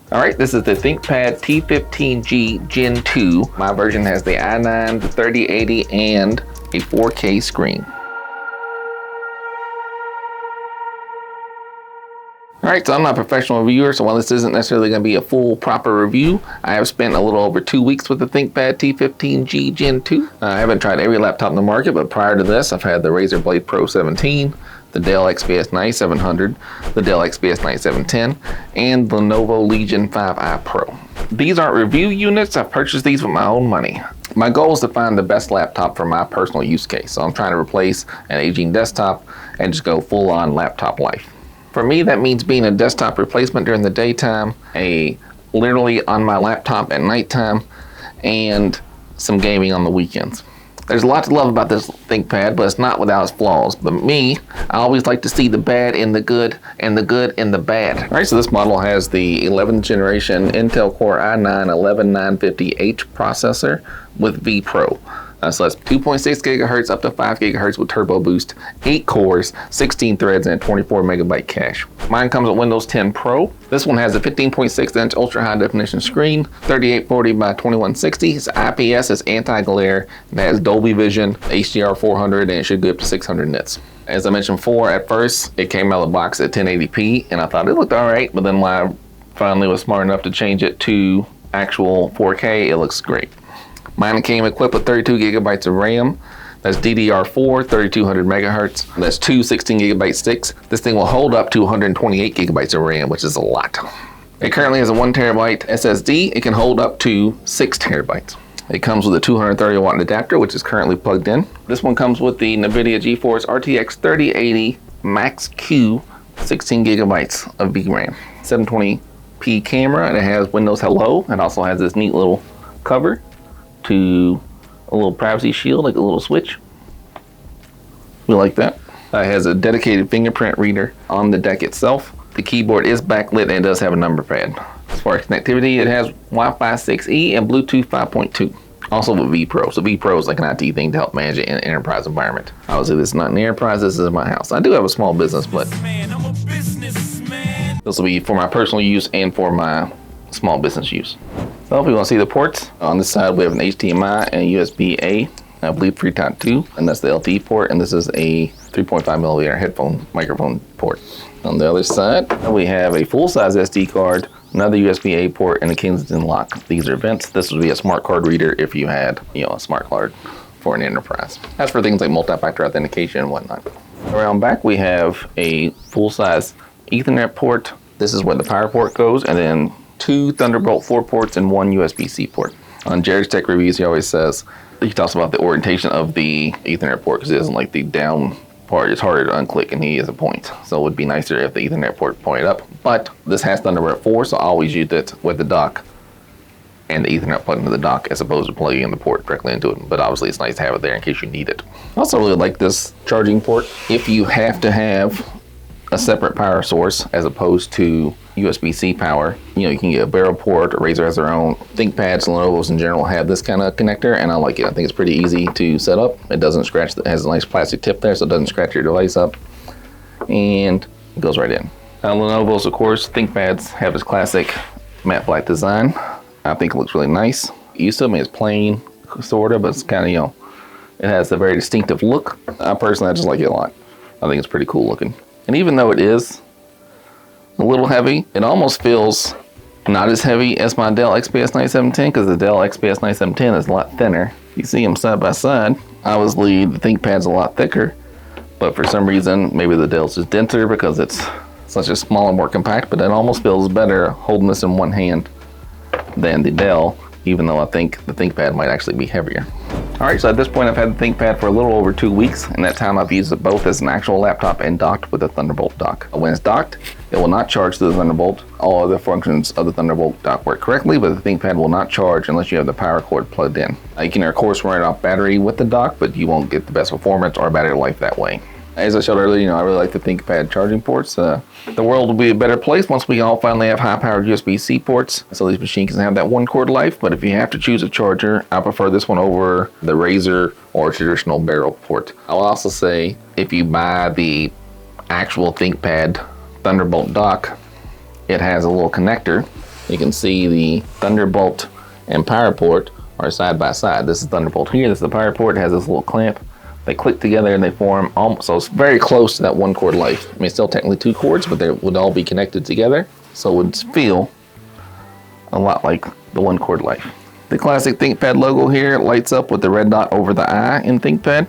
All right, this is the ThinkPad T15g Gen 2. My version has the i9, the 3080, and a 4K screen. All right, so I'm not a professional reviewer, so while this isn't necessarily going to be a full proper review, I have spent a little over 2 weeks with the ThinkPad T15g Gen 2. I haven't tried every laptop in the market, but prior to this, I've had the Razer Blade Pro 17, the Dell XPS 9700, the Dell XPS 9710, and the Lenovo Legion 5i Pro. These aren't review units. I've purchased these with my own money. My goal is to find the best laptop for my personal use case, so I'm trying to replace an aging desktop and just go full-on laptop life. For me, that means being a desktop replacement during the daytime, literally on my laptop at nighttime, and some gaming on the weekends. There's a lot to love about this ThinkPad, but it's not without its flaws. But me, I always like to see the bad in the good, and the good in the bad. All right, so this model has the 11th generation Intel Core i9-11950H processor with vPro. So that's 2.6 gigahertz up to 5 gigahertz with turbo boost, 8 cores, 16 threads, and 24 megabyte cache. Mine comes with Windows 10 Pro. This one has a 15.6-inch ultra high definition screen, 3840 by 2160. It's IPS, it's anti-glare, and it has Dolby Vision, HDR 400, and it should go up to 600 nits. As I mentioned before, at first it came out of the box at 1080p, and I thought it looked all right, but then when I finally was smart enough to change it to actual 4K, it looks great. Mine came equipped with 32 gigabytes of RAM. That's DDR4, 3200 megahertz. That's two 16 gigabyte sticks. This thing will hold up to 128 gigabytes of RAM, which is a lot. It currently has a 1 terabyte SSD. It can hold up to 6 terabytes. It comes with a 230 watt adapter, which is currently plugged in. This one comes with the NVIDIA GeForce RTX 3080 Max Q, 16 gigabytes of VRAM. 720p camera, and it has Windows Hello. It also has this neat little cover to a little privacy shield, like a little switch. We like that. It has a dedicated fingerprint reader on the deck itself. The keyboard is backlit and it does have a number pad. As far as connectivity, it has Wi-Fi 6E and Bluetooth 5.2. Also with vPro. So vPro is like an IT thing to help manage it in an enterprise environment. Obviously this is not an enterprise, this is my house. I do have a small business, but this will be for my personal use and for my small business use. So if you want to see the ports, on this side we have an HDMI and a USB-A, I believe 3.2, and that's the LTE port, and this is a 3.5 millimeter headphone microphone port. On the other side, we have a full-size SD card, another USB-A port, and a Kensington lock. These are vents. This would be a smart card reader if you had, a smart card for an enterprise. That's for things like multi-factor authentication and whatnot. Around back, we have a full-size Ethernet port. This is where the power port goes, and then 2 Thunderbolt 4 ports and 1 USB-C port. On Jared's Tech Reviews, he always says, he talks about the orientation of the Ethernet port because it doesn't like the down part. It's harder to unclick, and he has a point. So it would be nicer if the Ethernet port pointed up. But this has Thunderbolt 4, so I always use it with the dock and the Ethernet plugged into the dock as opposed to plugging in the port directly into it. But obviously it's nice to have it there in case you need it. I also really like this charging port. If you have to have a separate power source as opposed to USB-C power, you can get a barrel port, or Razer has their own. ThinkPads, Lenovo's in general have this kind of connector, and I like it. I think it's pretty easy to set up. It doesn't scratch, it has a nice plastic tip there, so it doesn't scratch your device up, and it goes right in. Lenovo's, of course, ThinkPads have this classic matte black design. I think it looks really nice. Used to it, it's plain, sort of, but it's kind of, it has a very distinctive look. I just like it a lot. I think it's pretty cool looking. And even though it is a little heavy, it almost feels not as heavy as my Dell XPS 9710, because the Dell XPS 9710 is a lot thinner. You see them side by side. Obviously, the ThinkPad's a lot thicker, but for some reason, maybe the Dell's just denser because it's such a small and more compact, but it almost feels better holding this in one hand than the Dell, even though I think the ThinkPad might actually be heavier. All right, so at this point, I've had the ThinkPad for a little over 2 weeks. In that time, I've used it both as an actual laptop and docked with a Thunderbolt dock. When it's docked, it will not charge to the Thunderbolt. All other functions of the Thunderbolt dock work correctly, but the ThinkPad will not charge unless you have the power cord plugged in. You can, of course, run it off battery with the dock, but you won't get the best performance or battery life that way. As I showed earlier, I really like the ThinkPad charging ports. The world will be a better place once we all finally have high-powered USB-C ports, so these machines can have that one cord life. But if you have to choose a charger, I prefer this one over the Razer or traditional barrel port. I'll also say, if you buy the actual ThinkPad Thunderbolt dock, it has a little connector You can see the Thunderbolt and power port are side by side. This is Thunderbolt here, this is the power port. It has this little clamp. They click together and they form almost, so it's very close to that one cord life. I mean, it's still technically 2 cords, but they would all be connected together. So it would feel a lot like the 1 cord life. The classic ThinkPad logo here lights up with the red dot over the eye in ThinkPad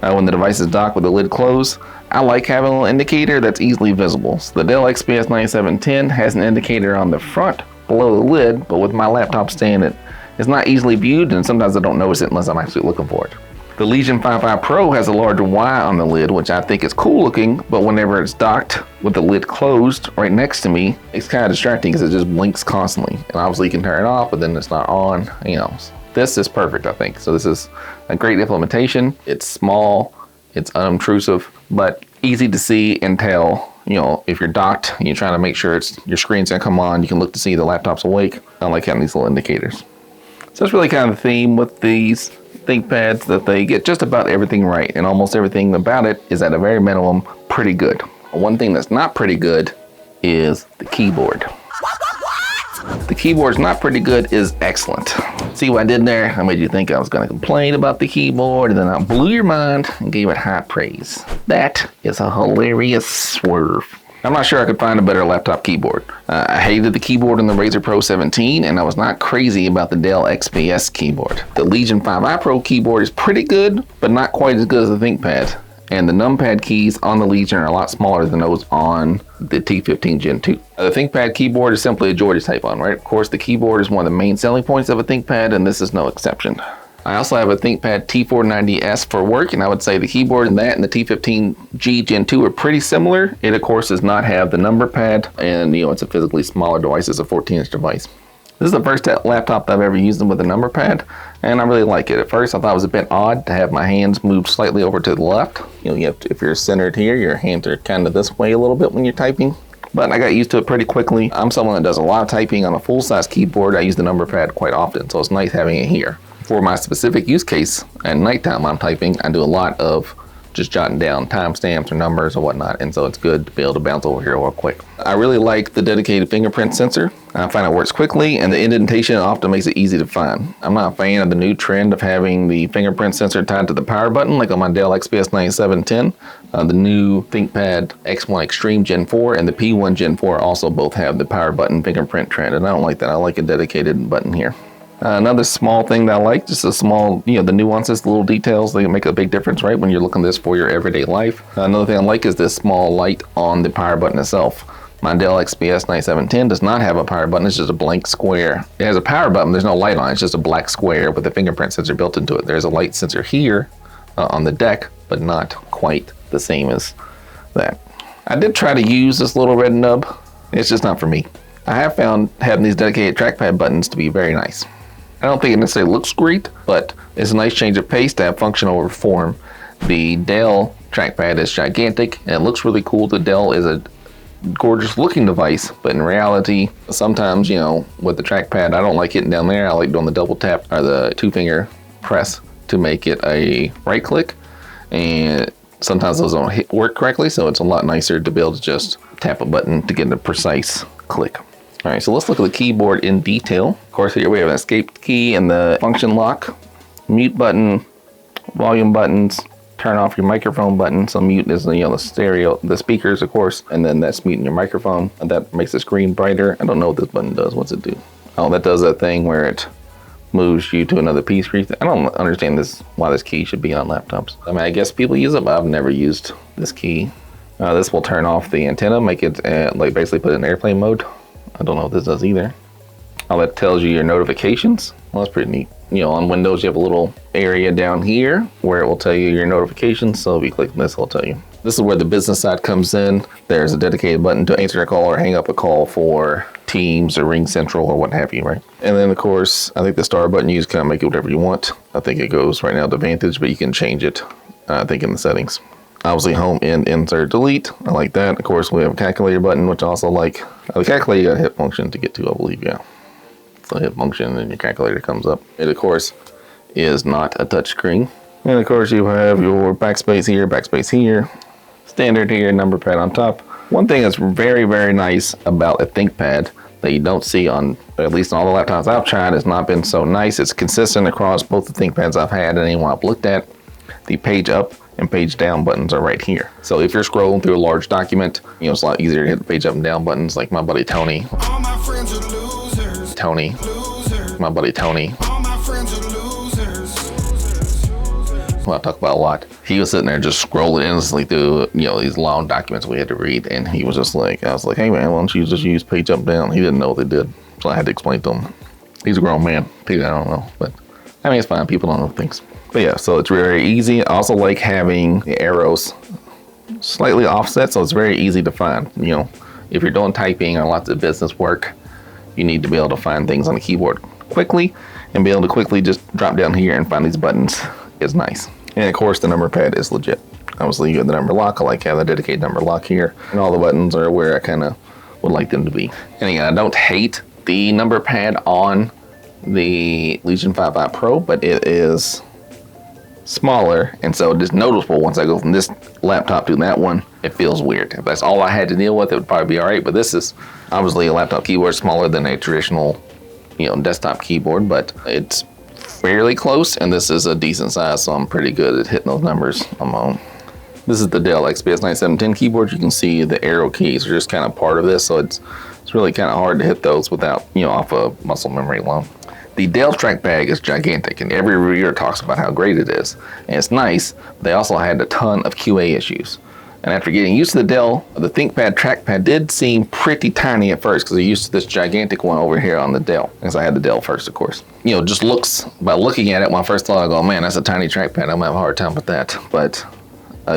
when the device is docked with the lid closed. I like having a little indicator that's easily visible. So the Dell XPS 9710 has an indicator on the front below the lid, but with my laptop stand, it's not easily viewed, and sometimes I don't notice it unless I'm actually looking for it. The Legion 5i Pro has a larger Y on the lid, which I think is cool looking, but whenever it's docked with the lid closed right next to me, it's kind of distracting because it just blinks constantly. And obviously you can turn it off, but then it's not on, you know. This is perfect, I think. So this is a great implementation. It's small, it's unobtrusive, but easy to see and tell. You know, if you're docked and you're trying to make sure your screen's gonna come on, you can look to see the laptop's awake. I like having these little indicators. So that's really kind of the theme with these ThinkPads, that they get just about everything right, and almost everything about it is at a very minimum pretty good. One thing that's not pretty good is the keyboard. The keyboard's not pretty good is excellent. See what I did there? I made you think I was going to complain about the keyboard, and then I blew your mind and gave it high praise. That is a hilarious swerve. I'm not sure I could find a better laptop keyboard. I hated the keyboard in the Razer Pro 17, and I was not crazy about the Dell XPS keyboard. The Legion 5i Pro keyboard is pretty good, but not quite as good as the ThinkPad. And the numpad keys on the Legion are a lot smaller than those on the T15 Gen 2. The ThinkPad keyboard is simply a joy to type on, right? Of course, the keyboard is one of the main selling points of a ThinkPad, and this is no exception. I also have a ThinkPad T490S for work, and I would say the keyboard in that and the T15g Gen 2 are pretty similar. It, of course, does not have the number pad, and you know, it's a physically smaller device. It's a 14-inch device. This is the first laptop that I've ever used with a number pad, and I really like it. At first, I thought it was a bit odd to have my hands moved slightly over to the left. You know, if you're centered here, your hands are kind of this way a little bit when you're typing. But I got used to it pretty quickly. I'm someone that does a lot of typing on a full-size keyboard. I use the number pad quite often, so it's nice having it here. For my specific use case, at nighttime I'm typing, I do a lot of just jotting down timestamps or numbers or whatnot, and so it's good to be able to bounce over here real quick. I really like the dedicated fingerprint sensor. I find it works quickly, and the indentation often makes it easy to find. I'm not a fan of the new trend of having the fingerprint sensor tied to the power button, like on my Dell XPS 9710. The new ThinkPad X1 Extreme Gen 4 and the P1 Gen 4 also both have the power button fingerprint trend, and I don't like that. I like a dedicated button here. Another small thing that I like, just a small, you know, the nuances, the little details, they make a big difference, right, when you're looking at this for your everyday life. Another thing I like is this small light on the power button itself. My Dell XPS 9710 does not have a power button, it's just a blank square. It has a power button, there's no light on it, it's just a black square with a fingerprint sensor built into it. There's a light sensor here on the deck, but not quite the same as that. I did try to use this little red nub, it's just not for me. I have found having these dedicated trackpad buttons to be very nice. I don't think it necessarily looks great, but it's a nice change of pace to have function over form. The Dell trackpad is gigantic, and it looks really cool. The Dell is a gorgeous looking device, but in reality, sometimes, you know, with the trackpad, I don't like hitting down there. I like doing the double tap or the 2-finger press to make it a right click, and sometimes those don't work correctly, so it's a lot nicer to be able to just tap a button to get a precise click. All right, so let's look at the keyboard in detail. Of course, here we have an escape key and the function lock, mute button, volume buttons, turn off your microphone button. So mute is, you know, the stereo, the speakers, of course, and then that's muting your microphone, and that makes the screen brighter. I don't know what this button does. What's it do? Oh, that does that thing where it moves you to another piece. I don't understand why this key should be on laptops. I mean, I guess people use it, but I've never used this key. This will turn off the antenna, make it like basically put it in airplane mode. I don't know what this does either. Oh, that tells you your notifications. Well, that's pretty neat. You know, on Windows, you have a little area down here where it will tell you your notifications. So if you click this, it'll tell you. This is where the business side comes in. There's a dedicated button to answer a call or hang up a call for Teams or Ring Central or what have you, right? And then, of course, I think the star button, you just kind of make it whatever you want. I think it goes right now to Vantage, but you can change it, I think, in the settings. Obviously, home, end, insert, delete. I like that. Of course, we have a calculator button, which I also like. The calculator, you got a hit function to get to, I believe, yeah. So hit function and your calculator comes up. It, of course, is not a touch screen. And, of course, you have your backspace here, standard here, number pad on top. One thing that's very, very nice about a ThinkPad that you don't see on, at least on all the laptops I've tried, has not been so nice. It's consistent across both the ThinkPads I've had and anyone I've looked at. The page up and page down buttons are right here. So if you're scrolling through a large document, you know, it's a lot easier to hit the page up and down buttons, like my buddy Tony. All my friends are losers. My buddy Tony. All my friends are losers. Well, I talk about a lot. He was sitting there just scrolling endlessly through, you know, these long documents we had to read, and he was just like, I was like, hey man, why don't you just use page up down? He didn't know what they did, so I had to explain to him. He's a grown man. I don't know, but I mean, it's fine. People don't know things. But yeah, so it's very easy. I also like having the arrows slightly offset, so it's very easy to find. You know, if you're doing typing or lots of business work, you need to be able to find things on the keyboard quickly, and be able to quickly just drop down here and find these buttons is nice. And of course, the number pad is legit. Obviously, you have the number lock. I like having the dedicated number lock here, and all the buttons are where I kind of would like them to be. And again, I don't hate the number pad on the Legion 5i Pro, but it is smaller, and so it's noticeable once I go from this laptop to that one. It feels weird. If that's all I had to deal with, it would probably be all right, but this is obviously a laptop keyboard smaller than a traditional, you know, desktop keyboard, but it's fairly close, and this is a decent size, so I'm pretty good at hitting those numbers on my own. This is the Dell XPS 9710 keyboard. You can see the arrow keys are just kind of part of this, so it's really kind of hard to hit those without, you know, off of muscle memory alone. The Dell trackpad is gigantic, and every reviewer talks about how great it is. And it's nice, but they also had a ton of QA issues. And after getting used to the Dell, the ThinkPad trackpad did seem pretty tiny at first, because I used to this gigantic one over here on the Dell, because I had the Dell first, of course. You know, just looks, by looking at it, when I first thought, I go, man, that's a tiny trackpad. I'm gonna have a hard time with that. But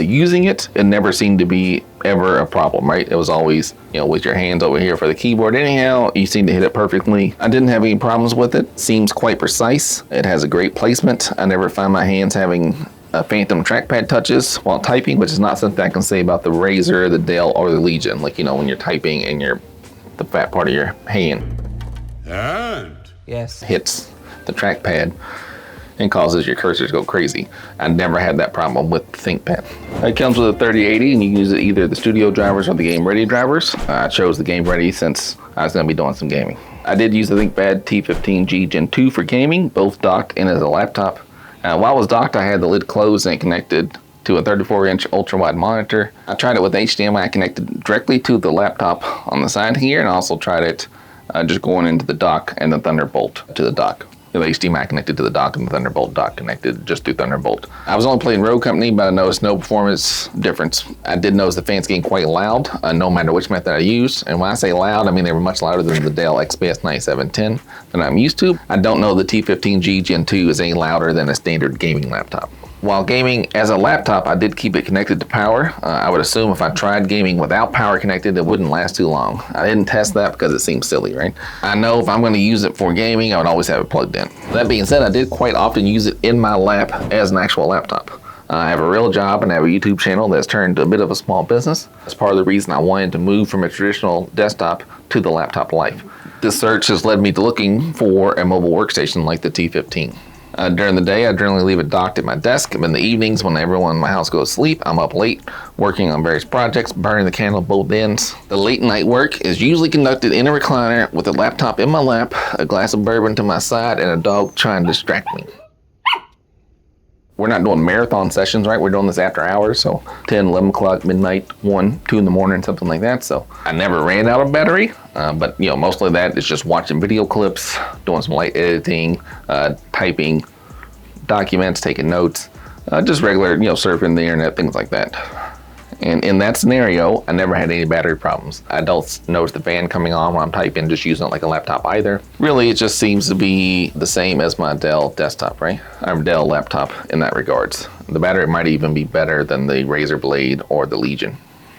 using it, it never seemed to be ever a problem, right? It was always, you know, with your hands over here for the keyboard anyhow, you seem to hit it perfectly. I didn't have any problems with it. Seems quite precise. It has a great placement. I never find my hands having phantom trackpad touches while typing, which is not something I can say about the Razer, the Dell, or the Legion. Like, you know, when you're typing and the fat part of your hand hits the trackpad and causes your cursor to go crazy. I never had that problem with the ThinkPad. It comes with a 3080, and you can use it either the studio drivers or the game ready drivers. I chose the game ready since I was gonna be doing some gaming. I did use the ThinkPad T15g Gen 2 for gaming, both docked in as a laptop. While I was docked, I had the lid closed and connected to a 34-inch ultra-wide monitor. I tried it with HDMI connected directly to the laptop on the side here, and I also tried it just going into the dock and the Thunderbolt to the dock. The HDMI connected to the dock and the Thunderbolt dock connected just through Thunderbolt. I was only playing Rogue Company, but I noticed no performance difference. I did notice the fans getting quite loud, no matter which method I used. And when I say loud, I mean they were much louder than the Dell XPS 9710 that I'm used to. I don't know the T15g Gen 2 is any louder than a standard gaming laptop. While gaming as a laptop, I did keep it connected to power. I would assume if I tried gaming without power connected, it wouldn't last too long. I didn't test that because it seems silly, right? I know if I'm going to use it for gaming, I would always have it plugged in. That being said, I did quite often use it in my lap as an actual laptop. I have a real job and I have a YouTube channel that's turned to a bit of a small business. That's part of the reason I wanted to move from a traditional desktop to the laptop life. This search has led me to looking for a mobile workstation like the T15. During the day, I generally leave it docked at my desk. In the evenings, when everyone in my house goes to sleep, I'm up late, working on various projects, burning the candle at both ends. The late night work is usually conducted in a recliner with a laptop in my lap, a glass of bourbon to my side, and a dog trying to distract me. We're not doing marathon sessions, right? We're doing this after hours, so 10, 11 o'clock, midnight, 1, 2 in the morning, something like that. So I never ran out of battery, but you know, mostly that is just watching video clips, doing some light editing, typing documents, taking notes, just regular, you know, surfing the internet, things like that. And in that scenario, I never had any battery problems. I don't notice the fan coming on when I'm typing, just using it like a laptop either. Really, it just seems to be the same as my Dell desktop, right? Or Dell laptop in that regards. The battery might even be better than the Razer Blade or the Legion.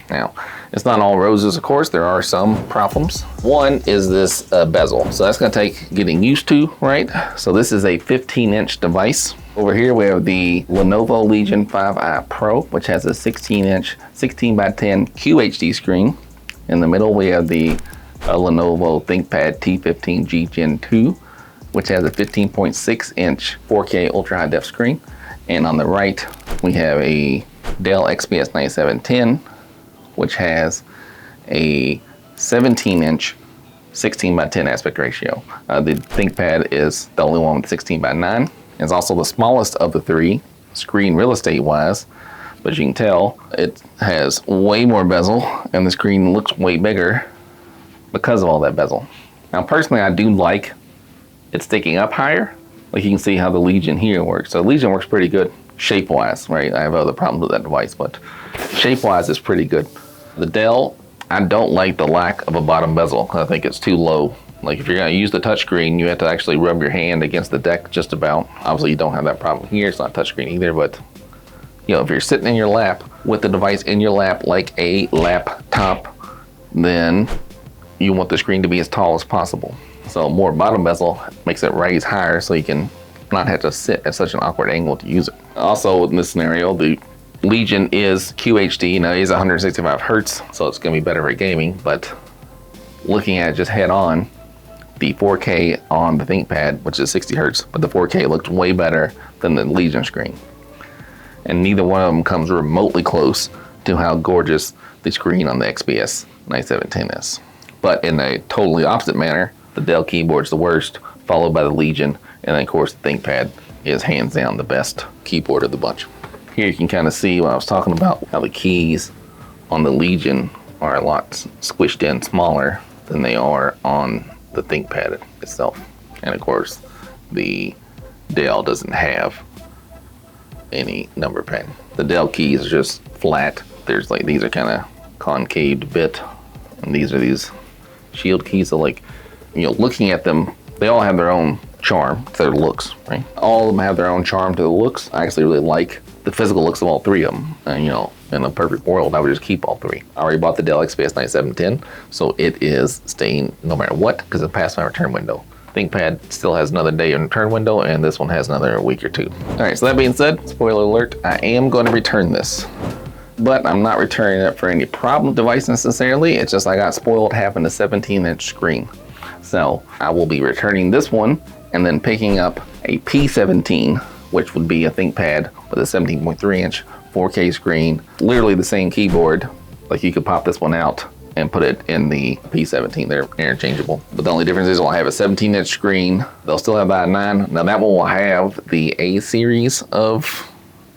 Now, it's not all roses, of course. There are some problems. One is this bezel. So that's gonna take getting used to, right? So this is a 15-inch device. Over here we have the Lenovo Legion 5i Pro, which has a 16-inch 16:10 QHD screen. In the middle we have the Lenovo ThinkPad T15g Gen 2, which has a 15.6-inch 4K ultra high def screen. And on the right we have a Dell XPS 9710, which has a 17-inch 16:10 aspect ratio. The ThinkPad is the only one with 16:9. It's also the smallest of the three, screen real estate wise, but as you can tell, it has way more bezel and the screen looks way bigger because of all that bezel. Now personally, I do like it sticking up higher. Like you can see how the Legion here works. So Legion works pretty good shape-wise, right? I have other problems with that device, but shape-wise it's pretty good. The Dell, I don't like the lack of a bottom bezel. I think it's too low. Like if you're gonna use the touchscreen, you have to actually rub your hand against the deck just about. Obviously you don't have that problem here, it's not touchscreen either, but you know, if you're sitting in your lap with the device in your lap like a laptop, then you want the screen to be as tall as possible. So more bottom bezel makes it raise higher so you can not have to sit at such an awkward angle to use it. Also in this scenario, the Legion is QHD. Now it is 165 Hertz, so it's gonna be better for gaming, but looking at it just head on, the 4K on the ThinkPad, which is 60 Hertz, but the 4K looked way better than the Legion screen. And neither one of them comes remotely close to how gorgeous the screen on the XPS 9710 is. But in a totally opposite manner, the Dell keyboard's the worst, followed by the Legion, and then of course the ThinkPad is hands down the best keyboard of the bunch. Here you can kind of see what I was talking about, how the keys on the Legion are a lot squished in smaller than they are on the ThinkPad itself. And of course, the Dell doesn't have any number pad. The Dell keys are just flat. There's like, these are kind of concaved bit, and these are these shield keys. So like, you know, looking at them, they all have their own charm to their looks, right? All of them have their own charm to the looks. I actually really like the physical looks of all three of them. And you know, in a perfect world, I would just keep all three. I already bought the Dell XPS 9710, so it is staying no matter what, because it passed my return window. ThinkPad still has another day in return window, and this one has another week or two. All right, so that being said, spoiler alert, I am going to return this. But I'm not returning it for any problem device necessarily. It's just I got spoiled having a 17-inch screen. So I will be returning this one and then picking up a P17, which would be a ThinkPad with a 17.3-inch 4K screen, literally the same keyboard. Like you could pop this one out and put it in the P17. They're interchangeable. But the only difference is I'll have a 17-inch screen. They'll still have the i9. Now that one will have the A series of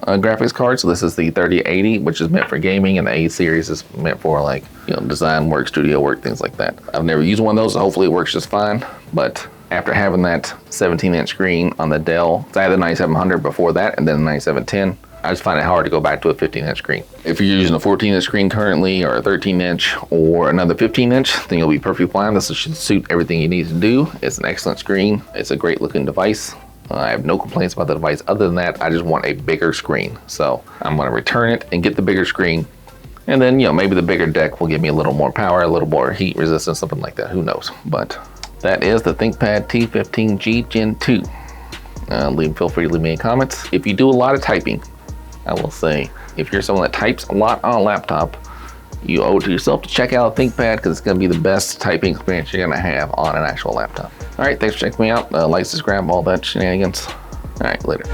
graphics card. So this is the 3080, which is meant for gaming, and the A series is meant for like, you know, design work, studio work, things like that. I've never used one of those, so hopefully it works just fine. But after having that 17-inch screen on the Dell, I had the 9700 before that, and then the 9710, I just find it hard to go back to a 15-inch screen. If you're using a 14-inch screen currently, or a 13-inch, or another 15-inch, then you'll be perfectly fine. This should suit everything you need to do. It's an excellent screen. It's a great looking device. I have no complaints about the device. Other than that, I just want a bigger screen. So I'm gonna return it and get the bigger screen. And then, you know, maybe the bigger deck will give me a little more power, a little more heat resistance, something like that, who knows. But that is the ThinkPad T15g Gen 2. Feel free to leave me comments. If you do a lot of typing, I will say, if you're someone that types a lot on a laptop, you owe it to yourself to check out ThinkPad, because it's gonna be the best typing experience you're gonna have on an actual laptop. All right, thanks for checking me out. Like, subscribe, all that shenanigans. All right, later.